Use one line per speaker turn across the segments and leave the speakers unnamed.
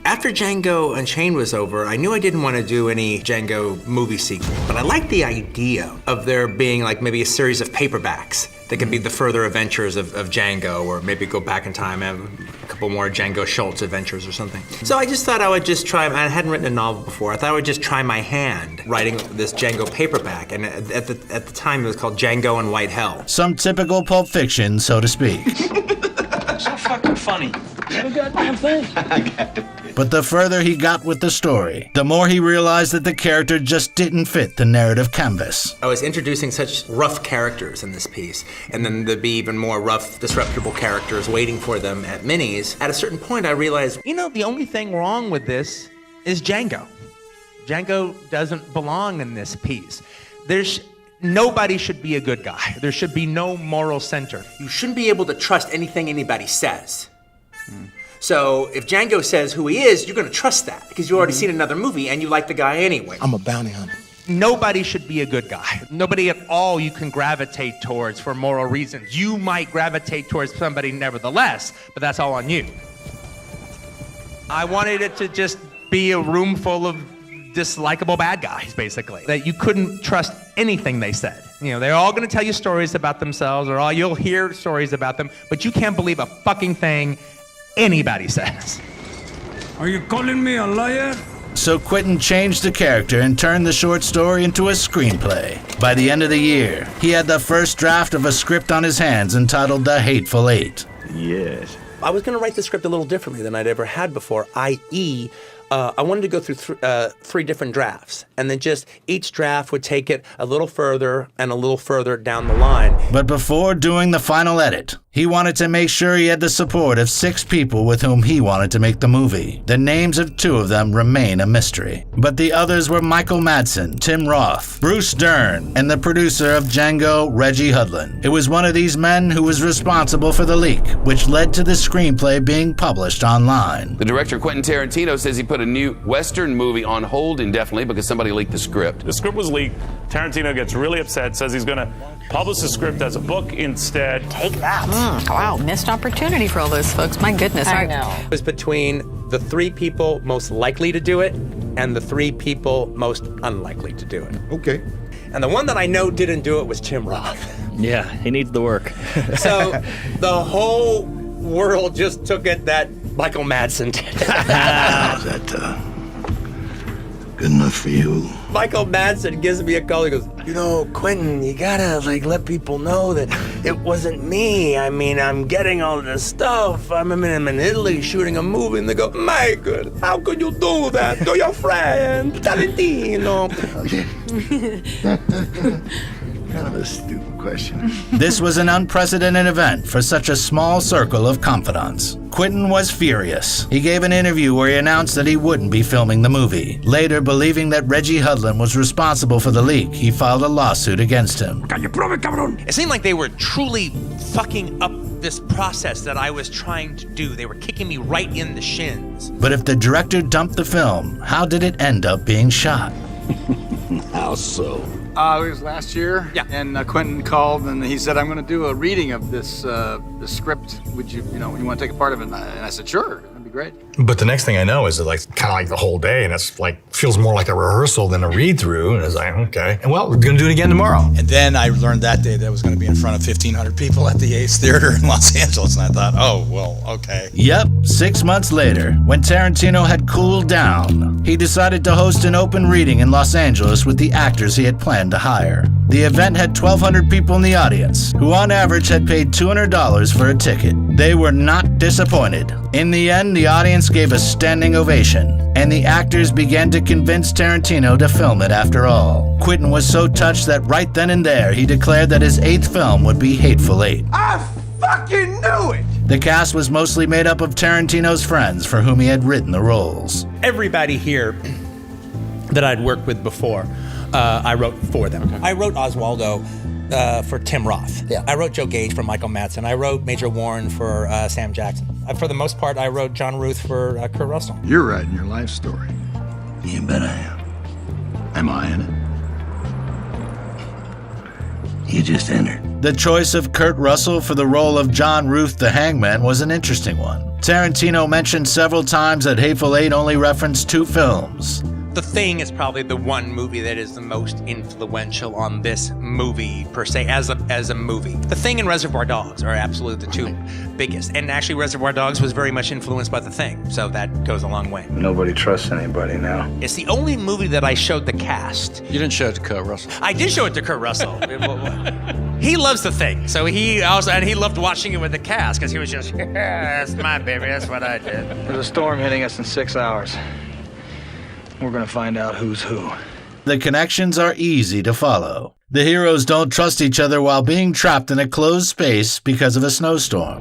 After Django Unchained was over, I knew I didn't want to do any Django movie sequel, but I liked the idea of there being like maybe a series of paperbacks that could be the further adventures of Django, or maybe go back in time and have a couple more Django Schultz adventures or something. So I just thought I would just try, I hadn't written a novel before, I thought I would just try my hand writing this Django paperback, and at the time it was called Django and White Hell.
Some typical Pulp Fiction, so to speak.
So fucking funny. No goddamn thing.
But the further he got with the story, the more he realized that the character just didn't fit the narrative canvas.
I was introducing such rough characters in this piece, and then there'd be even more rough, disreputable characters waiting for them at minis. At a certain point, I realized, you know, the only thing wrong with this is Django. Django doesn't belong in this piece. Nobody should be a good guy. There should be no moral center. You shouldn't be able to trust anything anybody says. So if Django says who he is, you're gonna trust that because you've already seen another movie and you like the guy anyway.
I'm a bounty hunter.
Nobody should be a good guy. Nobody at all you can gravitate towards for moral reasons. You might gravitate towards somebody nevertheless, but that's all on you. I wanted it to just be a room full of dislikable bad guys, basically. That you couldn't trust anything they said. You know, they're all gonna tell you stories about themselves, or you'll hear stories about them, but you can't believe a fucking thing anybody says.
Are you calling me a liar?
So Quentin changed the character and turned the short story into a screenplay. By the end of the year, he had the first draft of a script on his hands entitled The Hateful Eight.
Yes.
I was gonna write the script a little differently than I'd ever had before, i.e., I wanted to go through three different drafts, and then just each draft would take it a little further and a little further down the line.
But before doing the final edit, he wanted to make sure he had the support of 6 people with whom he wanted to make the movie. The names of 2 of them remain a mystery. But the others were Michael Madsen, Tim Roth, Bruce Dern, and the producer of Django, Reggie Hudlin. It was one of these men who was responsible for the leak, which led to the screenplay being published online.
The director, Quentin Tarantino, says he put a new Western movie on hold indefinitely because somebody leaked the script.
The script was leaked. Tarantino gets really upset, says he's going to publish the script as a book instead.
Take that. Wow, missed opportunity for all those folks. My goodness.
I know. It was between the 3 people most likely to do it and the 3 people most unlikely to do it.
Okay.
And the one that I know didn't do it was Tim Roth.
Yeah, he needs the work.
So the whole world just took it that Michael Madsen did it.
Is that good enough for you?
Michael Madsen gives me a call. He goes, you know, Quentin, you gotta let people know that it wasn't me. I mean, I'm getting all this stuff. I'm in Italy shooting a movie, and they go, Michael, how could you do that to your friend Tarantino?
Kind of a stupid question.
This was an unprecedented event for such a small circle of confidants. Quentin was furious. He gave an interview where he announced that he wouldn't be filming the movie. Later, believing that Reggie Hudlin was responsible for the leak, he filed a lawsuit against him.
It seemed like they were truly fucking up this process that I was trying to do. They were kicking me right in the shins.
But if the director dumped the film, how did it end up being shot?
How so?
It was last year,
yeah.
And Quentin called and he said, I'm going to do a reading of this script. Would you want to take a part of it? And I said, sure, that'd be great.
But the next thing I know is kind of like the whole day, and it's feels more like a rehearsal than a read through. And it's like, okay, and well, we're going to do it again tomorrow.
And then I learned that day that I was going to be in front of 1,500 people at the Ace Theater in Los Angeles, and I thought, oh, well, okay.
Yep, 6 months later, when Tarantino had cooled down, he decided to host an open reading in Los Angeles with the actors he had planned to hire. The event had 1,200 people in the audience, who on average had paid $200 for a ticket. They were not disappointed. In the end, the audience gave a standing ovation, and the actors began to convince Tarantino to film it after all. Quentin was so touched that right then and there, he declared that his 8th film would be Hateful Eight.
I fucking knew it!
The cast was mostly made up of Tarantino's friends for whom he had written the roles.
Everybody here that I'd worked with before, I wrote for them. Okay. I wrote Oswaldo for Tim Roth.
Yeah.
I wrote Joe Gage for Michael Madsen. I wrote Major Warren for Sam Jackson. For the most part, I wrote John Ruth for Kurt Russell.
You're writing your life story. You bet I am. Am I in it?
You just entered.
The choice of Kurt Russell for the role of John Ruth the Hangman was an interesting one. Tarantino mentioned several times that Hateful Eight only referenced 2 films.
The Thing is probably the one movie that is the most influential on this movie per se as a movie. The Thing and Reservoir Dogs are absolutely the 2 biggest. And actually Reservoir Dogs was very much influenced by The Thing, so that goes a long way.
Nobody trusts anybody now.
It's the only movie that I showed the cast.
You didn't show it to Kurt Russell.
I did show it to Kurt Russell. He loves The Thing, so he loved watching it with the cast because he was just, yeah, that's my baby, that's what I did.
There's a storm hitting us in 6 hours. We're gonna find out who's who.
The connections are easy to follow. The heroes don't trust each other while being trapped in a closed space because of a snowstorm.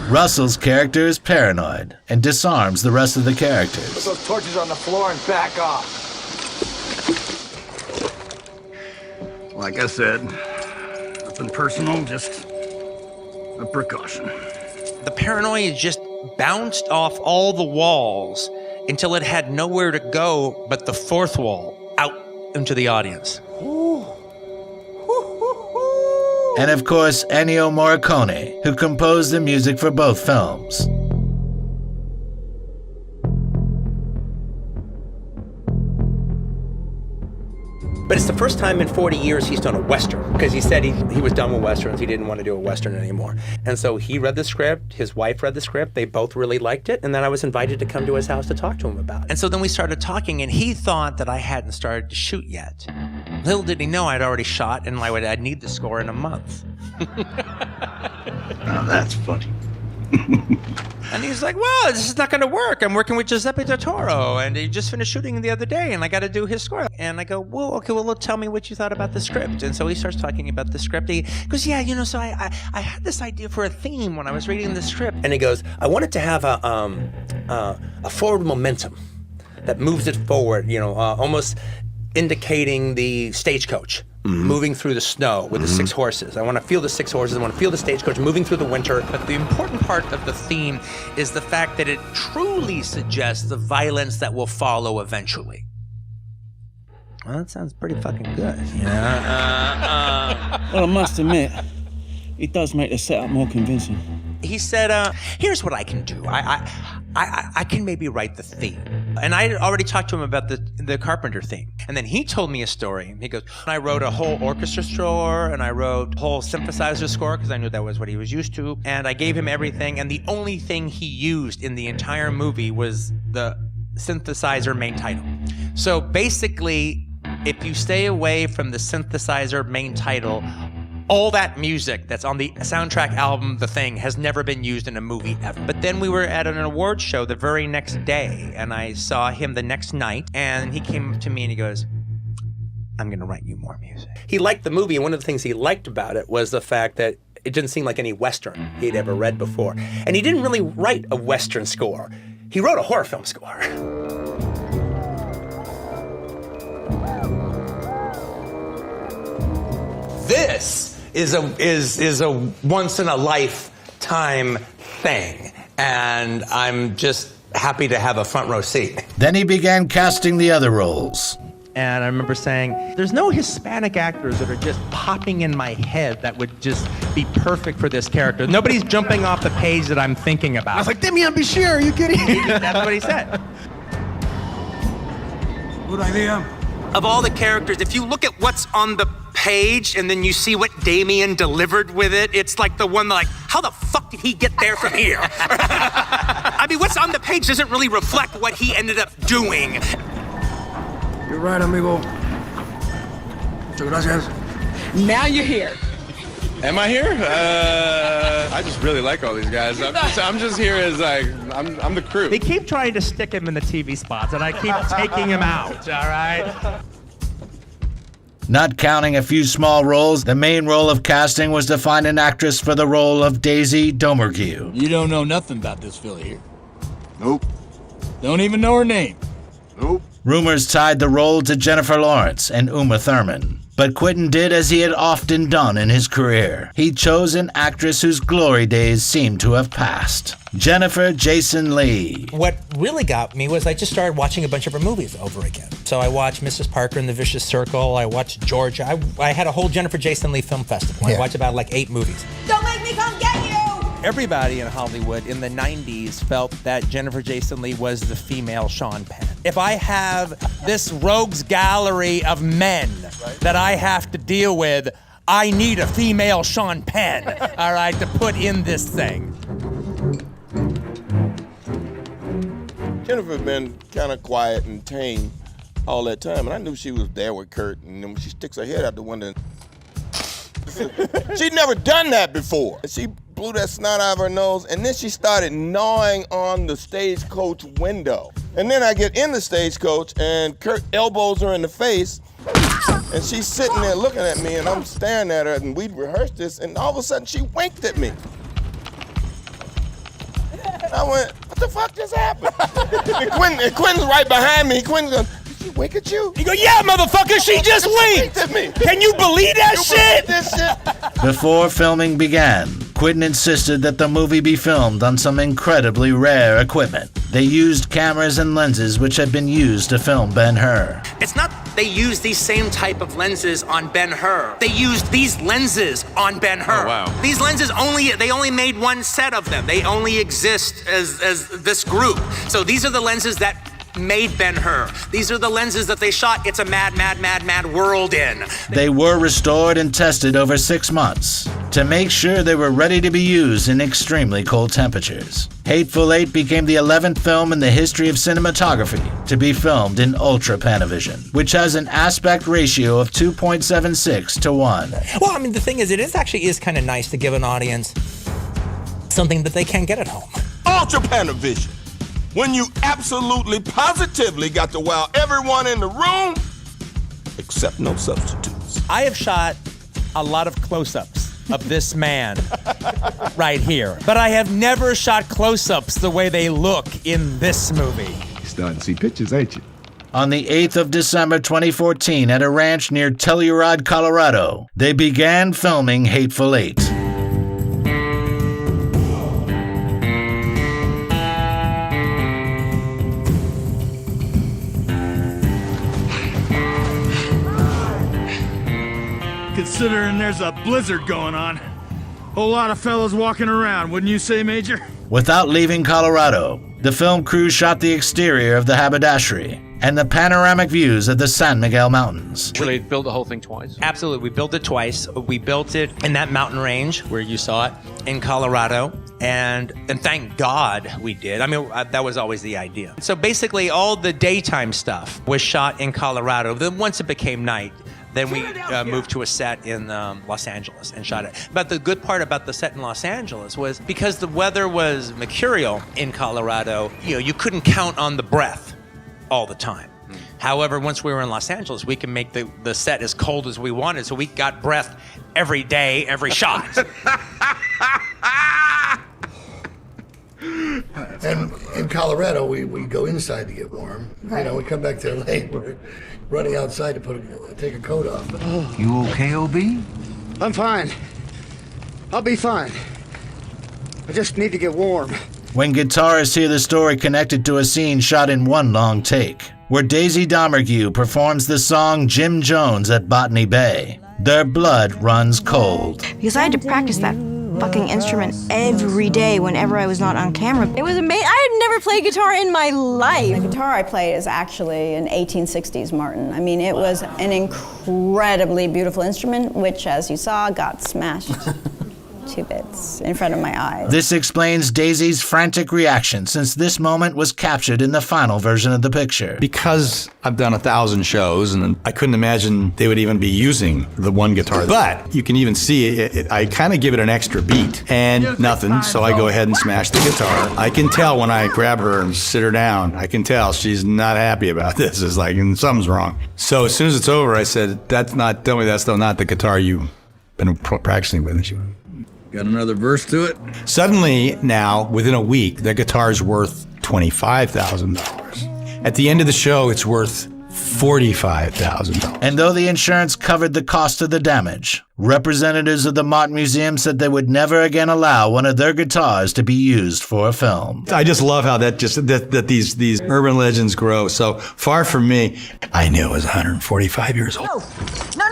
Russell's character is paranoid and disarms the rest of the characters.
Put those torches on the floor and back off. Like I said, nothing personal, just a precaution.
The paranoia just bounced off all the walls until it had nowhere to go but the 4th wall, out into the audience.
And of course, Ennio Morricone, who composed the music for both films.
But it's the first time in 40 years he's done a Western, because he said he was done with Westerns. He didn't want to do a Western anymore. And so he read the script, his wife read the script, they both really liked it, and then I was invited to come to his house to talk to him about it. And so then we started talking, and he thought that I hadn't started to shoot yet. Little did he know I'd already shot, and I'd need the score in a month.
Now that's funny.
And he's like, well, this is not going to work. I'm working with Giuseppe Del Toro, and he just finished shooting the other day, and I got to do his score. And I go, well, okay, well, tell me what you thought about the script. And so he starts talking about the script. He goes, yeah, so I had this idea for a theme when I was reading the script. And he goes, I wanted to have a forward momentum that moves it forward, almost indicating the stagecoach. Moving through the snow with the 6 horses. I want to feel the 6 horses. I want to feel the stagecoach moving through the winter. But the important part of the theme is the fact that it truly suggests the violence that will follow eventually. Well, that sounds pretty fucking good.
Well, I must admit, it does make the setup more convincing.
He said, here's what I can do. I can maybe write the theme. And I had already talked to him about the Carpenter theme. And then he told me a story. He goes, I wrote a whole orchestra score, and I wrote a whole synthesizer score, because I knew that was what he was used to. And I gave him everything, and the only thing he used in the entire movie was the synthesizer main title. So basically, if you stay away from the synthesizer main title, all that music that's on the soundtrack album, The Thing, has never been used in a movie ever. But then we were at an awards show the very next day, and I saw him the next night, and he came up to me and he goes, I'm gonna write you more music. He liked the movie, and one of the things he liked about it was the fact that it didn't seem like any Western he'd ever read before. And he didn't really write a Western score. He wrote a horror film score. This is a once in a lifetime thing, and I'm just happy to have a front row seat.
Then he began casting the other roles.
And I remember saying, there's no Hispanic actors that are just popping in my head that would just be perfect for this character. Nobody's jumping off the page that I'm thinking about. I was like, Demian Bichir, are you kidding? That's what he said.
Good idea.
Of all the characters, if you look at what's on the page and then you see what Damien delivered with it, it's like the one like, how the fuck did he get there from here? I mean, what's on the page doesn't really reflect what he ended up doing.
You're right, amigo. Muchas gracias.
Now you're here.
Am I here? I just really like all these guys. I'm just here as I'm the crew.
They keep trying to stick him in the TV spots, and I keep taking him out, all right?
Not counting a few small roles, the main role of casting was to find an actress for the role of Daisy Domergue.
You don't know nothing about this fella here.
Nope.
Don't even know her name.
Nope.
Rumors tied the role to Jennifer Lawrence and Uma Thurman. But Quentin did as he had often done in his career. He chose an actress whose glory days seemed to have passed. Jennifer Jason Leigh.
What really got me was I just started watching a bunch of her movies over again. So I watched Mrs. Parker and the Vicious Circle. I watched Georgia. I had a whole Jennifer Jason Leigh film festival. I watched about like 8 movies.
Don't make me come get you!
Everybody in Hollywood in the 90s felt that Jennifer Jason Leigh was the female Sean Penn. If I have this rogues gallery of men that I have to deal with, I need a female Sean Penn, all right, to put in this thing.
Jennifer had been kind of quiet and tame all that time, and I knew she was there with Kurt, and then when she sticks her head out the window, she'd never done that before. She blew that snot out of her nose, and then she started gnawing on the stagecoach window. And then I get in the stagecoach, and Kurt elbows her in the face, and she's sitting there looking at me, and I'm staring at her, and we'd rehearsed this, and all of a sudden she winked at me. And I went, what the fuck just happened? and Quentin's right behind me. Quentin's going, did she wink at you?
He go, yeah, motherfucker, she just winked
at me.
Can you believe that shit?
This shit?
Before filming began, Quentin insisted that the movie be filmed on some incredibly rare equipment. They used cameras and lenses which had been used to film Ben-Hur.
It's not they used these same type of lenses on Ben-Hur. They used these lenses on Ben-Hur.
Oh, wow.
These lenses they only made one set of them. They only exist as this group. So these are the lenses that made Ben-Hur. These are the lenses that they shot It's a Mad, Mad, Mad, Mad World in.
They were restored and tested over 6 months to make sure they were ready to be used in extremely cold temperatures. Hateful Eight became the 11th film in the history of cinematography to be filmed in Ultra Panavision, which has an aspect ratio of 2.76 to 1.
Well, I mean, the thing is, it is kind of nice to give an audience something that they can't get at home.
Ultra Panavision. When you absolutely, positively got to wow everyone in the room, except no substitutes.
I have shot a lot of close-ups of this man right here, but I have never shot close-ups the way they look in this movie.
You're starting to see pictures, ain't you?
On the 8th of December 2014 at a ranch near Telluride, Colorado, they began filming Hateful Eight.
Considering there's a blizzard going on. Whole lot of fellas walking around, wouldn't you say, Major?
Without leaving Colorado, the film crew shot the exterior of the haberdashery and the panoramic views of the San Miguel Mountains.
Really built the whole thing twice?
Absolutely, we built it twice. We built it in that mountain range where you saw it in Colorado, and thank God we did. I mean, that was always the idea. So basically, all the daytime stuff was shot in Colorado. Then once it became night, then we moved to a set in Los Angeles and shot it. But the good part about the set in Los Angeles was because the weather was mercurial in Colorado, you couldn't count on the breath all the time. However, once we were in Los Angeles, we can make the set as cold as we wanted, so we got breath every day, every shot.
And in Colorado, we go inside to get warm.
Right.
We come back to LA, we're running outside to take a coat off.
You okay, OB?
I'm fine. I'll be fine. I just need to get warm.
When guitarists hear the story connected to a scene shot in one long take, where Daisy Domergue performs the song Jim Jones at Botany Bay, their blood runs cold.
Because I had to practice that fucking instrument every day whenever I was not on camera. It was amazing. I had never played guitar in my life.
The guitar I played is actually an 1860s Martin. I mean, it was an incredibly beautiful instrument, which, as you saw, got smashed to bits in front of my eyes.
This explains Daisy's frantic reaction, since this moment was captured in the final version of the picture.
Because I've done 1,000 shows, and I couldn't imagine they would even be using the one guitar. But you can even see it, I kind of give it an extra beat, and nothing, so I go ahead and smash the guitar. I can tell when I grab her and sit her down, I can tell she's not happy about this. It's like, something's wrong. So as soon as it's over, I said, tell me that's still not the guitar you've been practicing with. And she went,
got another verse to it?
Suddenly, now, within a week, the guitar's worth $25,000. At the end of the show, it's worth $45,000.
And though the insurance covered the cost of the damage, representatives of the Mott Museum said they would never again allow one of their guitars to be used for a film.
I just love how that these urban legends grow. So far from me, I knew I was 145 years old.
No.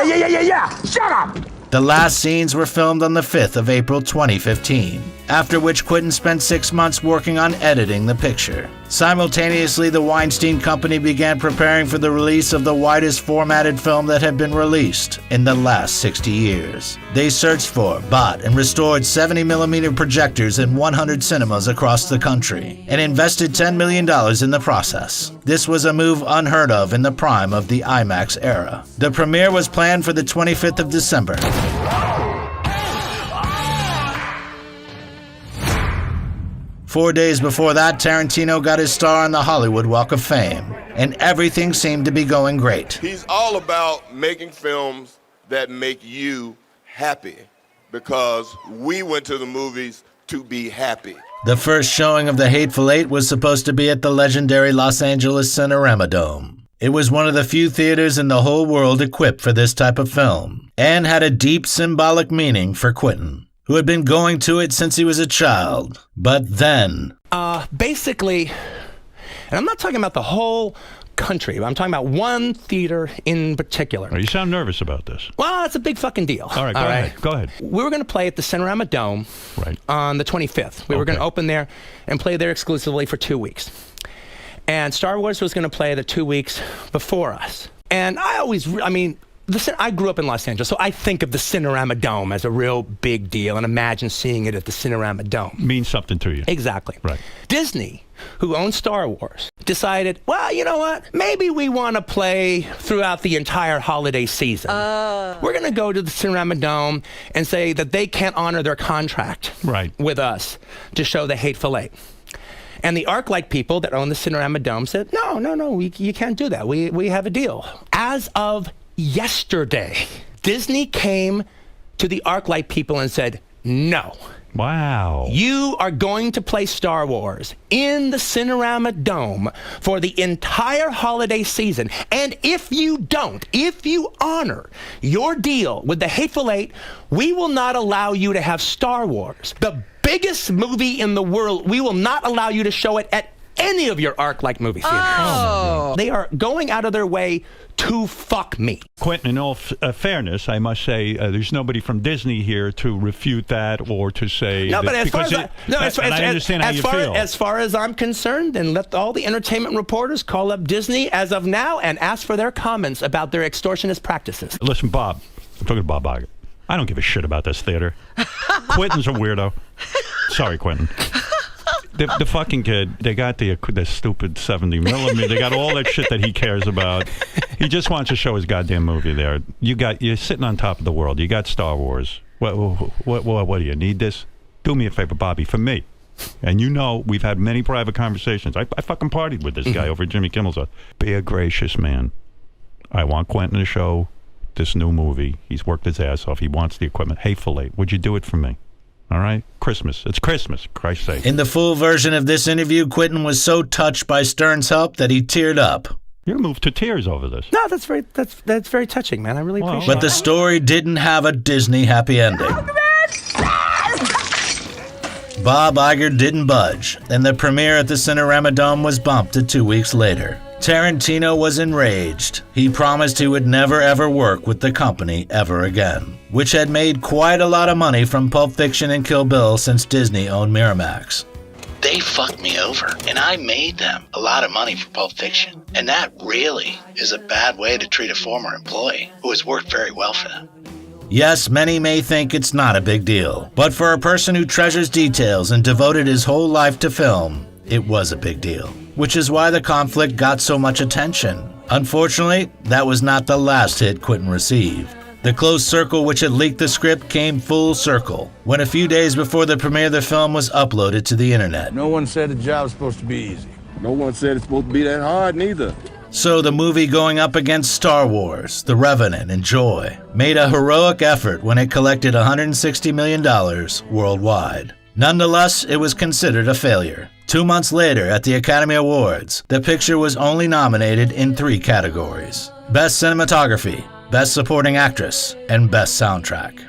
Yeah. Shut up.
The last scenes were filmed on the 5th of April 2015, after which Quentin spent 6 months working on editing the picture. Simultaneously, the Weinstein Company began preparing for the release of the widest formatted film that had been released in the last 60 years. They searched for, bought, and restored 70mm projectors in 100 cinemas across the country, and invested $10 million in the process. This was a move unheard of in the prime of the IMAX era. The premiere was planned for the 25th of December. Four days before that, Tarantino got his star on the Hollywood Walk of Fame, and everything seemed to be going great.
He's all about making films that make you happy, because we went to the movies to be happy.
The first showing of The Hateful Eight was supposed to be at the legendary Los Angeles Cinerama Dome. It was one of the few theaters in the whole world equipped for this type of film, and had a deep symbolic meaning for Quentin, who had been going to it since he was a child. But then...
Basically, and I'm not talking about the whole country, but I'm talking about one theater in particular.
Oh, you sound nervous about this.
Well, it's a big fucking deal.
All right, go ahead.
We were going to play at the Cinerama Dome on the 25th. We were going to open there and play there exclusively for 2 weeks. And Star Wars was going to play the 2 weeks before us. And I grew up in Los Angeles, so I think of the Cinerama Dome as a real big deal and imagine seeing it at the Cinerama Dome.
Means something to you.
Exactly.
Right.
Disney, who owns Star Wars, decided, well, you know what? Maybe we want to play throughout the entire holiday season. We're going to go to the Cinerama Dome and say that they can't honor their contract with us to show The Hateful Eight. And the ArcLight people that own the Cinerama Dome said, no, you can't do that. We have a deal. As of yesterday, Disney came to the ArcLight people and said, no.
Wow.
You are going to play Star Wars in the Cinerama Dome for the entire holiday season. And if you honor your deal with The Hateful Eight, we will not allow you to have Star Wars, the biggest movie in the world. We will not allow you to show it at any of your ArcLight movie theaters.
Oh.
They are going out of their way to fuck me.
Quentin, in all fairness, I must say there's nobody from Disney here to refute that or to say.
No, but as far as I'm concerned, and let all the entertainment reporters call up Disney as of now and ask for their comments about their extortionist practices.
Listen, Bob, I'm talking to Bob Iger. I don't give a shit about this theater. Quentin's a weirdo. Sorry, Quentin. The fucking kid, they got the stupid 70mm. They got all that shit that he cares about. He just wants to show his goddamn movie there. You're sitting on top of the world. You got Star Wars. What do you need this? Do me a favor, Bobby, for me. And you know, we've had many private conversations. I fucking partied with this guy over at Jimmy Kimmel's. Be a gracious man. I want Quentin to show this new movie. He's worked his ass off. He wants the equipment. Hateful Eight. Would you do it for me? All right? Christmas. It's Christmas, Christ's sake.
In the full version of this interview, Quentin was so touched by Stern's help that he teared up.
You're moved to tears over this.
No, that's very touching, man. I really appreciate it.
But the story didn't have a Disney happy ending. Bob Iger didn't budge, and the premiere at the Cinerama Dome was bumped to 2 weeks later. Tarantino was enraged. He promised he would never ever work with the company ever again, which had made quite a lot of money from Pulp Fiction and Kill Bill since Disney owned Miramax.
They fucked me over, and I made them a lot of money for Pulp Fiction. And that really is a bad way to treat a former employee who has worked very well for them.
Yes, many may think it's not a big deal, but for a person who treasures details and devoted his whole life to film, it was a big deal, which is why the conflict got so much attention. Unfortunately, that was not the last hit Quentin received. The close circle which had leaked the script came full circle when a few days before the premiere the film was uploaded to the internet.
No one said the job's supposed to be easy. No one said it's supposed to be that hard neither.
So the movie going up against Star Wars, The Revenant, and Joy made a heroic effort when it collected $160 million worldwide. Nonetheless, it was considered a failure. 2 months later, at the Academy Awards, the picture was only nominated in 3 categories: Best Cinematography, Best Supporting Actress, and Best Soundtrack.